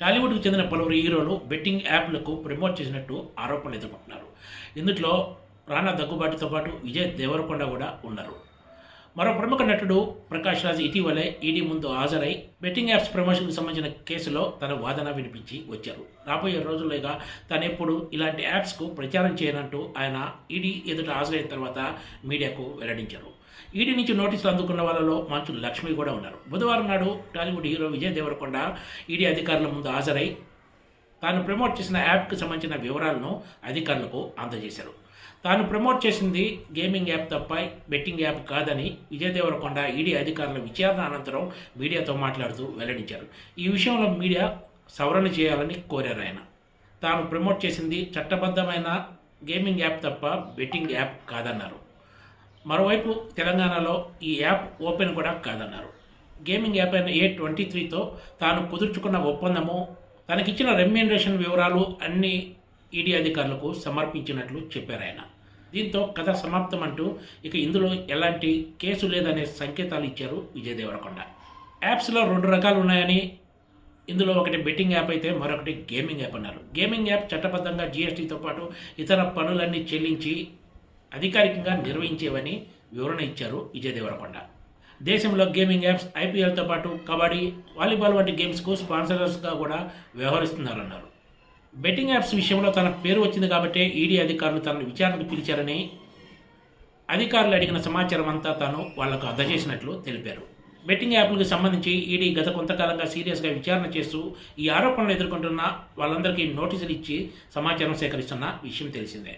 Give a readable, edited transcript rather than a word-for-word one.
టాలీవుడ్‌కు చెందిన పలువురు హీరోలు బెట్టింగ్ యాప్‌లకు ప్రమోట్ చేసినట్టు ఆరోపణలు ఎదుర్కొంటున్నారు. ఇందులో రానా దగ్గుబాటితో పాటు విజయ్ దేవరకొండ కూడా ఉన్నారు. మరో ప్రముఖ నటుడు ప్రకాష్ రాజ్ ఇటీవలే ఈడీ ముందు హాజరై బెట్టింగ్ యాప్స్ ప్రమోషన్‌కు సంబంధించిన కేసులో తన వాదన వినిపించి వచ్చారు. రాబోయే రోజుల్లోగా తానెప్పుడు ఇలాంటి యాప్స్‌కు ప్రచారం చేయనంటూ ఆయన ఈడీ ఎదుట హాజరైన తర్వాత మీడియాకు వెల్లడించారు. ఈడీ నుంచి నోటీసులు అందుకున్న వాళ్ళలో మంచు లక్ష్మి కూడా ఉన్నారు. బుధవారం నాడు టాలీవుడ్ హీరో విజయ్ దేవరకొండ ఈడీ అధికారుల ముందు హాజరై తాను ప్రమోట్ చేసిన యాప్కి సంబంధించిన వివరాలను అధికారులకు అందజేశారు. తాను ప్రమోట్ చేసింది గేమింగ్ యాప్ తప్ప బెట్టింగ్ యాప్ కాదని విజయ్ దేవరకొండ ఈడీ అధికారుల విచారణ అనంతరం మీడియాతో మాట్లాడుతూ వెల్లడించారు. ఈ విషయంలో మీడియా సవరణ చేయాలని కోరారు ఆయన. తాను ప్రమోట్ చేసింది చట్టబద్ధమైన గేమింగ్ యాప్ తప్ప బెట్టింగ్ యాప్ కాదన్నారు. మరోవైపు తెలంగాణలో ఈ యాప్ ఓపెన్ కూడా కాదన్నారు. గేమింగ్ యాప్ అయిన A23తో తాను కుదుర్చుకున్న ఒప్పందము, తనకిచ్చిన రెమ్యూనరేషన్ వివరాలు అన్ని ఈడీ అధికారులకు సమర్పించినట్లు చెప్పారు ఆయన. దీంతో కథ సమాప్తం అంటూ ఇక ఇందులో ఎలాంటి కేసు లేదనే సంకేతాలు ఇచ్చారు విజయ్ దేవరకొండ. యాప్స్లో 2 రకాలు ఉన్నాయని, ఇందులో ఒకటి బెట్టింగ్ యాప్ అయితే మరొకటి గేమింగ్ యాప్ అన్నారు. గేమింగ్ యాప్ చట్టబద్ధంగా జీఎస్టీతో పాటు ఇతర పనులన్నీ చెల్లించి అధికారికంగా నిర్వహించేవని వివరణ ఇచ్చారు విజయ్ దేవరకొండ. దేశంలో గేమింగ్ యాప్స్ ఐపీఎల్తో పాటు కబడ్డీ, వాలీబాల్ వంటి గేమ్స్కు స్పాన్సరర్స్గా కూడా వ్యవహరిస్తున్నారన్నారు. బెట్టింగ్ యాప్స్ విషయంలో తన పేరు వచ్చింది కాబట్టే ఈడీ అధికారులు తనను విచారణకు పిలిచారని, అధికారులు అడిగిన సమాచారం అంతా తాను వాళ్లకు అందజేసినట్లు తెలిపారు. బెట్టింగ్ యాప్లకు సంబంధించి ఈడీ గత కొంతకాలంగా సీరియస్గా విచారణ చేస్తూ ఈ ఆరోపణలు ఎదుర్కొంటున్న వాళ్ళందరికీ నోటీసులు ఇచ్చి సమాచారం సేకరిస్తున్న విషయం తెలిసిందే.